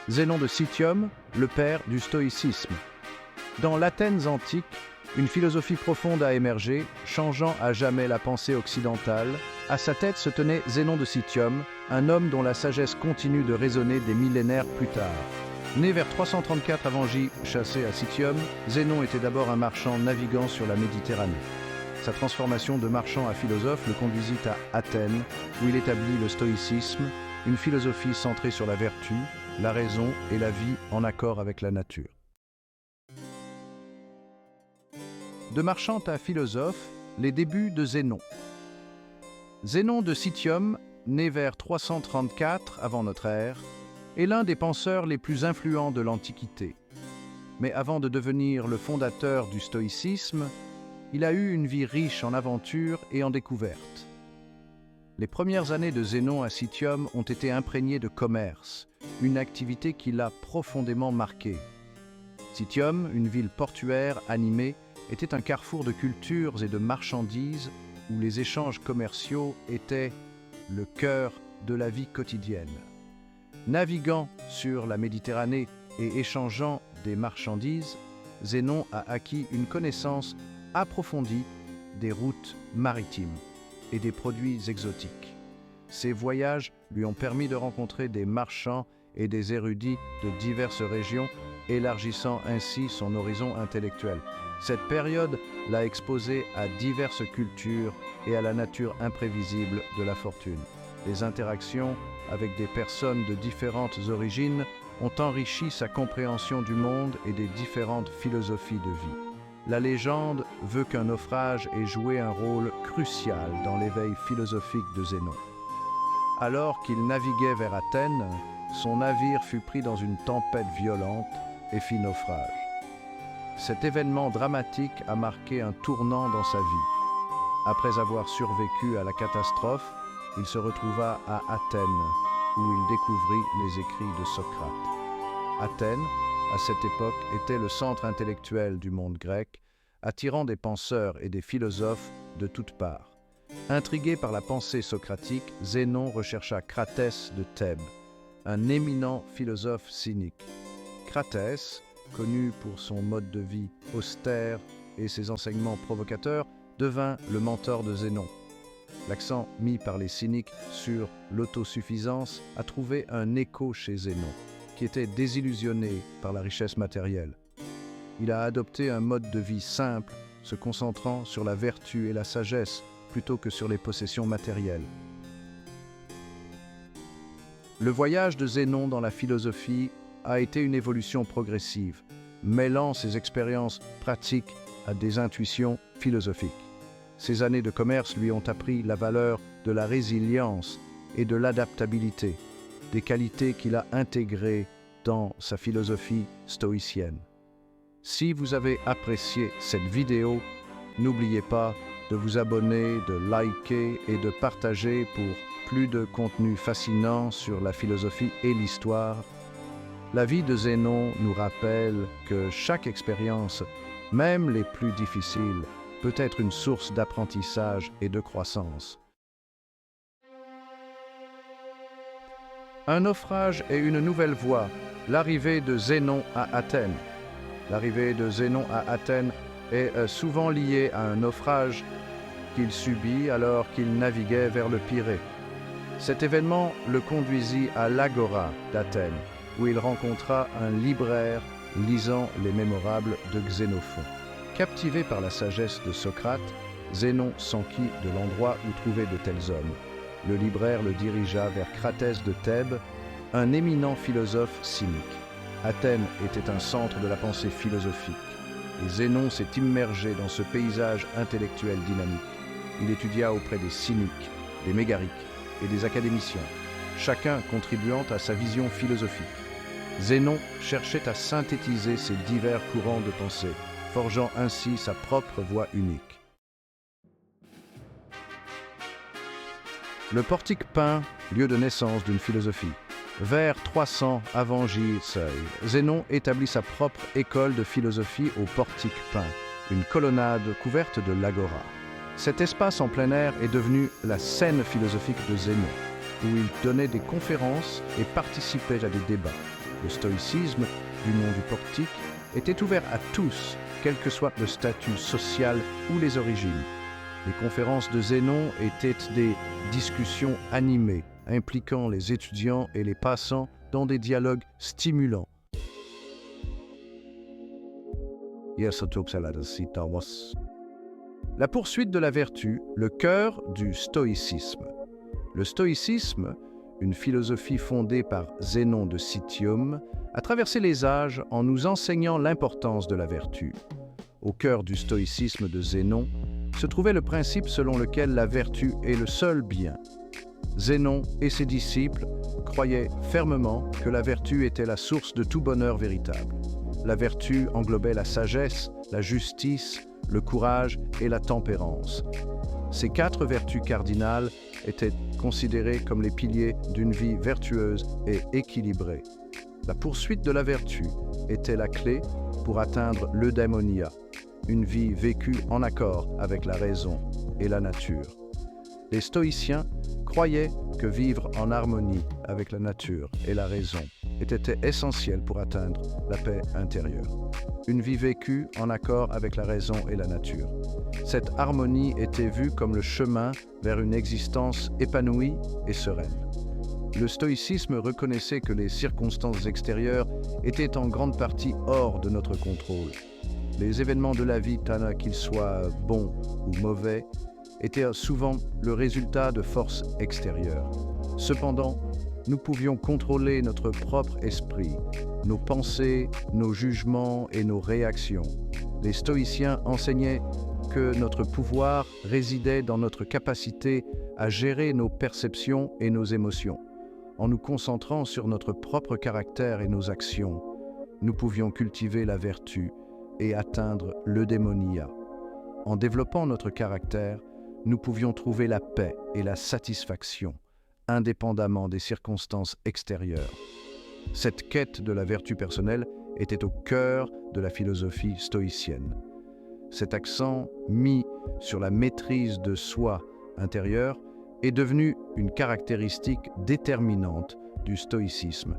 Zénon de Citium, le père du stoïcisme. Dans l'Athènes antique, une philosophie profonde a émergé, changeant à jamais la pensée occidentale. À sa tête se tenait Zénon de Citium, un homme dont la sagesse continue de résonner des millénaires plus tard. Né vers 334 avant J, chassé à Citium, Zénon était d'abord un marchand naviguant sur la Méditerranée. Sa transformation de marchand à philosophe le conduisit à Athènes, où il établit le stoïcisme, une philosophie centrée sur la vertu, la raison et la vie en accord avec la nature. De marchand à philosophe, les débuts de Zénon. Zénon de Citium, né vers 334 avant notre ère, est l'un des penseurs les plus influents de l'Antiquité. Mais avant de devenir le fondateur du stoïcisme, il a eu une vie riche en aventures et en découvertes. Les premières années de Zénon à Citium ont été imprégnées de commerce, une activité qui l'a profondément marqué. Citium, une ville portuaire animée, était un carrefour de cultures et de marchandises où les échanges commerciaux étaient le cœur de la vie quotidienne. Naviguant sur la Méditerranée et échangeant des marchandises, Zénon a acquis une connaissance approfondie des routes maritimes et des produits exotiques. Ces voyages lui ont permis de rencontrer des marchands et des érudits de diverses régions, élargissant ainsi son horizon intellectuel. Cette période l'a exposé à diverses cultures et à la nature imprévisible de la fortune. Les interactions avec des personnes de différentes origines ont enrichi sa compréhension du monde et des différentes philosophies de vie. La légende veut qu'un naufrage ait joué un rôle crucial dans l'éveil philosophique de Zénon. Alors qu'il naviguait vers Athènes, son navire fut pris dans une tempête violente et fit naufrage. Cet événement dramatique a marqué un tournant dans sa vie. Après avoir survécu à la catastrophe, il se retrouva à Athènes, où il découvrit les écrits de Socrate. Athènes, à cette époque, était le centre intellectuel du monde grec, attirant des penseurs et des philosophes de toutes parts. Intrigué par la pensée socratique, Zénon rechercha Cratès de Thèbes, un éminent philosophe cynique. Cratès, connu pour son mode de vie austère et ses enseignements provocateurs, devint le mentor de Zénon. L'accent mis par les cyniques sur l'autosuffisance a trouvé un écho chez Zénon, qui était désillusionné par la richesse matérielle. Il a adopté un mode de vie simple, se concentrant sur la vertu et la sagesse plutôt que sur les possessions matérielles. Le voyage de Zénon dans la philosophie a été une évolution progressive, mêlant ses expériences pratiques à des intuitions philosophiques. Ces années de commerce lui ont appris la valeur de la résilience et de l'adaptabilité, des qualités qu'il a intégrées dans sa philosophie stoïcienne. Si vous avez apprécié cette vidéo, n'oubliez pas de vous abonner, de liker et de partager pour plus de contenu fascinant sur la philosophie et l'histoire. La vie de Zénon nous rappelle que chaque expérience, même les plus difficiles, peut être une source d'apprentissage et de croissance. Un naufrage et une nouvelle voie, l'arrivée de Zénon à Athènes. L'arrivée de Zénon à Athènes est souvent liée à un naufrage qu'il subit alors qu'il naviguait vers le Pirée. Cet événement le conduisit à l'Agora d'Athènes, où il rencontra un libraire lisant les Mémorables de Xénophon. Captivé par la sagesse de Socrate, Zénon s'enquit de l'endroit où trouver de tels hommes. Le libraire le dirigea vers Cratès de Thèbes, un éminent philosophe cynique. Athènes était un centre de la pensée philosophique, et Zénon s'est immergé dans ce paysage intellectuel dynamique. Il étudia auprès des cyniques, des mégariques et des académiciens, chacun contribuant à sa vision philosophique. Zénon cherchait à synthétiser ces divers courants de pensée, forgeant ainsi sa propre voie unique. Le portique peint, lieu de naissance d'une philosophie. Vers 300 avant J-Seuil, Zénon établit sa propre école de philosophie au portique peint, une colonnade couverte de l'agora. Cet espace en plein air est devenu la scène philosophique de Zénon, où il donnait des conférences et participait à des débats. Le stoïcisme, du nom du portique, était ouvert à tous, quel que soit le statut social ou les origines. Les conférences de Zénon étaient des discussions animées, impliquant les étudiants et les passants dans des dialogues stimulants. La poursuite de la vertu, le cœur du stoïcisme. Le stoïcisme, une philosophie fondée par Zénon de Citium, a traversé les âges en nous enseignant l'importance de la vertu. Au cœur du stoïcisme de Zénon se trouvait le principe selon lequel la vertu est le seul bien. Zénon et ses disciples croyaient fermement que la vertu était la source de tout bonheur véritable. La vertu englobait la sagesse, la justice, le courage et la tempérance. Ces 4 vertus cardinales étaient considérées comme les piliers d'une vie vertueuse et équilibrée. La poursuite de la vertu était la clé pour atteindre l'eudaimonia, une vie vécue en accord avec la raison et la nature. Les stoïciens croyaient que vivre en harmonie avec la nature et la raison était essentiel pour atteindre la paix intérieure. Une vie vécue en accord avec la raison et la nature. Cette harmonie était vue comme le chemin vers une existence épanouie et sereine. Le stoïcisme reconnaissait que les circonstances extérieures étaient en grande partie hors de notre contrôle. Les événements de la vie, tant qu'ils soient bons ou mauvais, étaient souvent le résultat de forces extérieures. Cependant, nous pouvions contrôler notre propre esprit, nos pensées, nos jugements et nos réactions. Les stoïciens enseignaient que notre pouvoir résidait dans notre capacité à gérer nos perceptions et nos émotions. En nous concentrant sur notre propre caractère et nos actions, nous pouvions cultiver la vertu et atteindre l'eudémonia. En développant notre caractère, nous pouvions trouver la paix et la satisfaction, indépendamment des circonstances extérieures. Cette quête de la vertu personnelle était au cœur de la philosophie stoïcienne. Cet accent mis sur la maîtrise de soi intérieure est devenu une caractéristique déterminante du stoïcisme.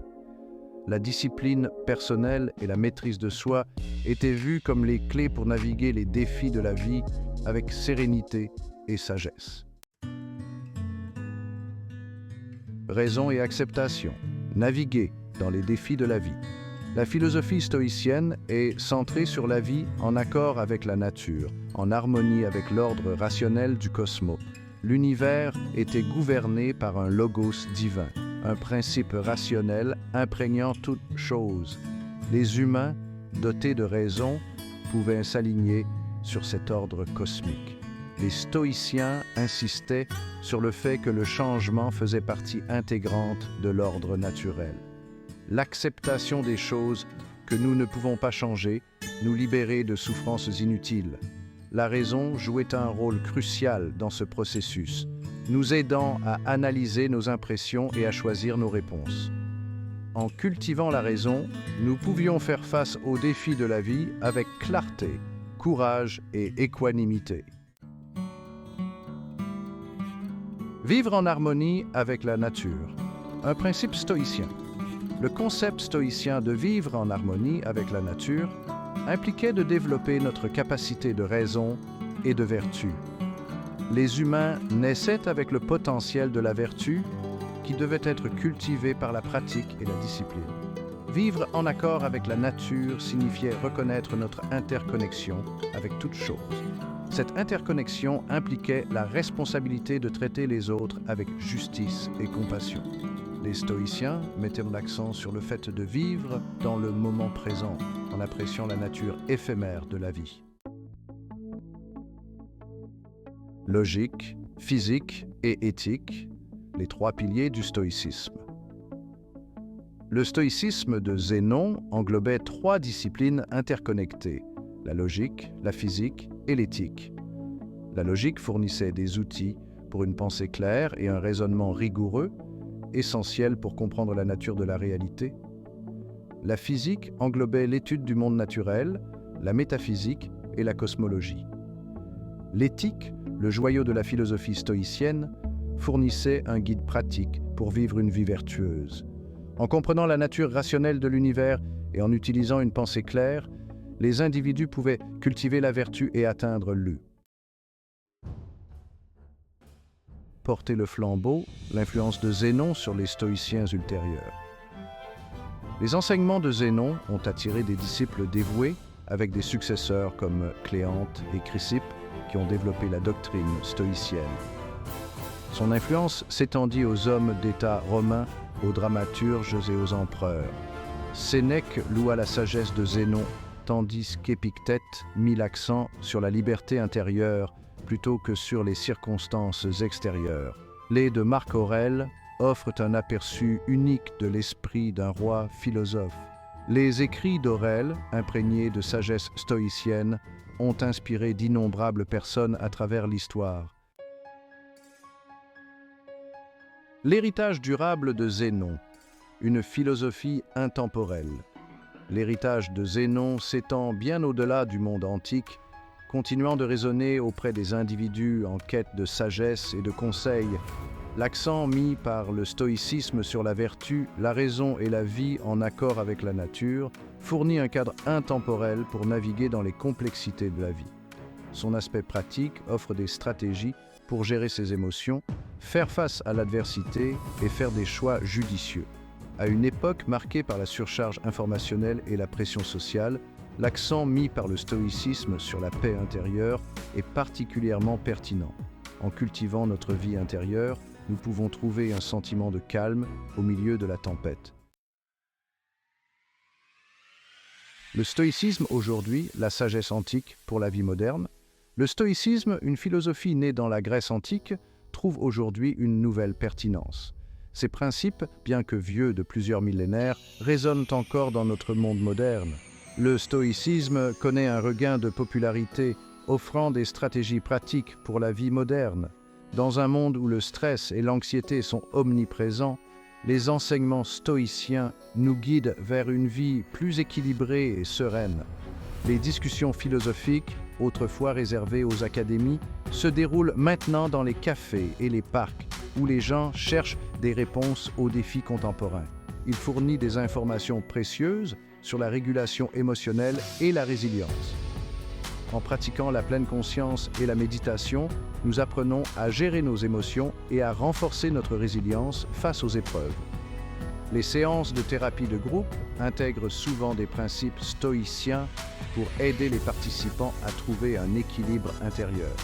La discipline personnelle et la maîtrise de soi étaient vues comme les clés pour naviguer les défis de la vie avec sérénité et sagesse. Raison et acceptation. Naviguer dans les défis de la vie. La philosophie stoïcienne est centrée sur la vie en accord avec la nature, en harmonie avec l'ordre rationnel du cosmos. L'univers était gouverné par un logos divin, un principe rationnel imprégnant toute chose. Les humains, dotés de raison, pouvaient s'aligner sur cet ordre cosmique. Les stoïciens insistaient sur le fait que le changement faisait partie intégrante de l'ordre naturel. L'acceptation des choses que nous ne pouvons pas changer nous libérait de souffrances inutiles. La raison jouait un rôle crucial dans ce processus, nous aidant à analyser nos impressions et à choisir nos réponses. En cultivant la raison, nous pouvions faire face aux défis de la vie avec clarté, courage et équanimité. Vivre en harmonie avec la nature, un principe stoïcien. Le concept stoïcien de vivre en harmonie avec la nature impliquait de développer notre capacité de raison et de vertu. Les humains naissaient avec le potentiel de la vertu qui devait être cultivé par la pratique et la discipline. Vivre en accord avec la nature signifiait reconnaître notre interconnexion avec toute chose. Cette interconnexion impliquait la responsabilité de traiter les autres avec justice et compassion. Les stoïciens mettaient l'accent sur le fait de vivre dans le moment présent, en appréciant la nature éphémère de la vie. Logique, physique et éthique, les 3 piliers du stoïcisme. Le stoïcisme de Zénon englobait 3 disciplines interconnectées, la logique, la physique et l'éthique. La logique fournissait des outils pour une pensée claire et un raisonnement rigoureux, essentiels pour comprendre la nature de la réalité. La physique englobait l'étude du monde naturel, la métaphysique et la cosmologie. L'éthique, le joyau de la philosophie stoïcienne, fournissait un guide pratique pour vivre une vie vertueuse. En comprenant la nature rationnelle de l'univers et en utilisant une pensée claire, les individus pouvaient cultiver la vertu et atteindre le. Porter le flambeau, l'influence de Zénon sur les stoïciens ultérieurs. Les enseignements de Zénon ont attiré des disciples dévoués, avec des successeurs comme Cléante et Chrysippe, qui ont développé la doctrine stoïcienne. Son influence s'étendit aux hommes d'État romains, aux dramaturges et aux empereurs. Sénèque loua la sagesse de Zénon, tandis qu'Épictète mit l'accent sur la liberté intérieure plutôt que sur les circonstances extérieures. Les de Marc Aurèle offrent un aperçu unique de l'esprit d'un roi philosophe. Les écrits d'Aurèle, imprégnés de sagesse stoïcienne, ont inspiré d'innombrables personnes à travers l'histoire. L'héritage durable de Zénon, une philosophie intemporelle. L'héritage de Zénon s'étend bien au-delà du monde antique, continuant de résonner auprès des individus en quête de sagesse et de conseils. L'accent mis par le stoïcisme sur la vertu, la raison et la vie en accord avec la nature fournit un cadre intemporel pour naviguer dans les complexités de la vie. Son aspect pratique offre des stratégies pour gérer ses émotions, faire face à l'adversité et faire des choix judicieux. À une époque marquée par la surcharge informationnelle et la pression sociale, l'accent mis par le stoïcisme sur la paix intérieure est particulièrement pertinent. En cultivant notre vie intérieure, nous pouvons trouver un sentiment de calme au milieu de la tempête. Le stoïcisme aujourd'hui, la sagesse antique pour la vie moderne. Le stoïcisme, une philosophie née dans la Grèce antique, trouve aujourd'hui une nouvelle pertinence. Ces principes, bien que vieux de plusieurs millénaires, résonnent encore dans notre monde moderne. Le stoïcisme connaît un regain de popularité, offrant des stratégies pratiques pour la vie moderne. Dans un monde où le stress et l'anxiété sont omniprésents, les enseignements stoïciens nous guident vers une vie plus équilibrée et sereine. Les discussions philosophiques, autrefois réservées aux académies, se déroulent maintenant dans les cafés et les parcs, où les gens cherchent des réponses aux défis contemporains. Il fournit des informations précieuses sur la régulation émotionnelle et la résilience. En pratiquant la pleine conscience et la méditation, nous apprenons à gérer nos émotions et à renforcer notre résilience face aux épreuves. Les séances de thérapie de groupe intègrent souvent des principes stoïciens pour aider les participants à trouver un équilibre intérieur.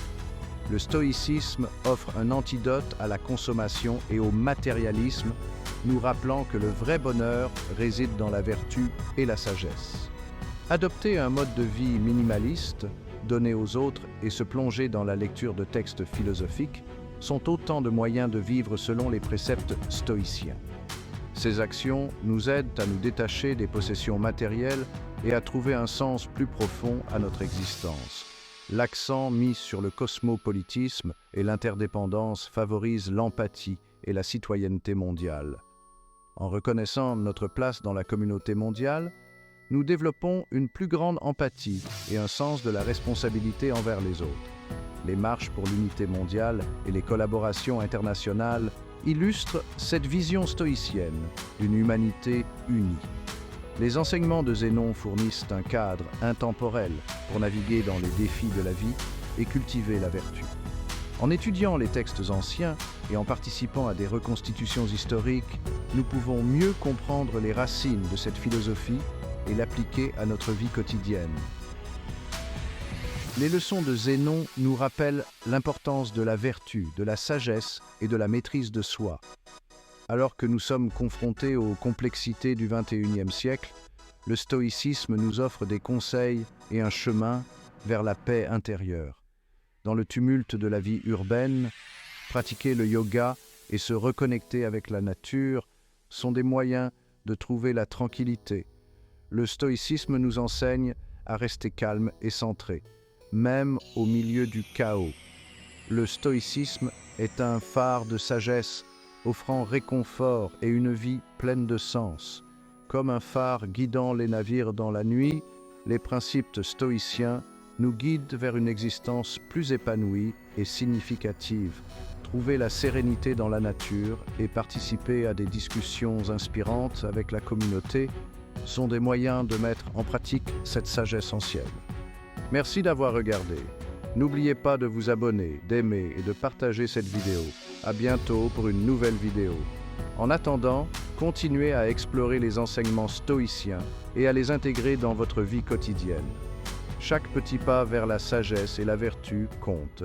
Le stoïcisme offre un antidote à la consommation et au matérialisme, nous rappelant que le vrai bonheur réside dans la vertu et la sagesse. Adopter un mode de vie minimaliste, donner aux autres et se plonger dans la lecture de textes philosophiques sont autant de moyens de vivre selon les préceptes stoïciens. Ces actions nous aident à nous détacher des possessions matérielles et à trouver un sens plus profond à notre existence. L'accent mis sur le cosmopolitisme et l'interdépendance favorise l'empathie et la citoyenneté mondiale. En reconnaissant notre place dans la communauté mondiale, nous développons une plus grande empathie et un sens de la responsabilité envers les autres. Les marches pour l'unité mondiale et les collaborations internationales illustrent cette vision stoïcienne d'une humanité unie. Les enseignements de Zénon fournissent un cadre intemporel pour naviguer dans les défis de la vie et cultiver la vertu. En étudiant les textes anciens et en participant à des reconstitutions historiques, nous pouvons mieux comprendre les racines de cette philosophie et l'appliquer à notre vie quotidienne. Les leçons de Zénon nous rappellent l'importance de la vertu, de la sagesse et de la maîtrise de soi. Alors que nous sommes confrontés aux complexités du XXIe siècle, le stoïcisme nous offre des conseils et un chemin vers la paix intérieure. Dans le tumulte de la vie urbaine, pratiquer le yoga et se reconnecter avec la nature sont des moyens de trouver la tranquillité. Le stoïcisme nous enseigne à rester calme et centré, même au milieu du chaos. Le stoïcisme est un phare de sagesse, offrant réconfort et une vie pleine de sens. Comme un phare guidant les navires dans la nuit, les principes stoïciens nous guident vers une existence plus épanouie et significative. trouver la sérénité dans la nature et participer à des discussions inspirantes avec la communauté sont des moyens de mettre en pratique cette sagesse ancienne. Merci d'avoir regardé. N'oubliez pas de vous abonner, d'aimer et de partager cette vidéo. À bientôt pour une nouvelle vidéo. En attendant, continuez à explorer les enseignements stoïciens et à les intégrer dans votre vie quotidienne. Chaque petit pas vers la sagesse et la vertu compte.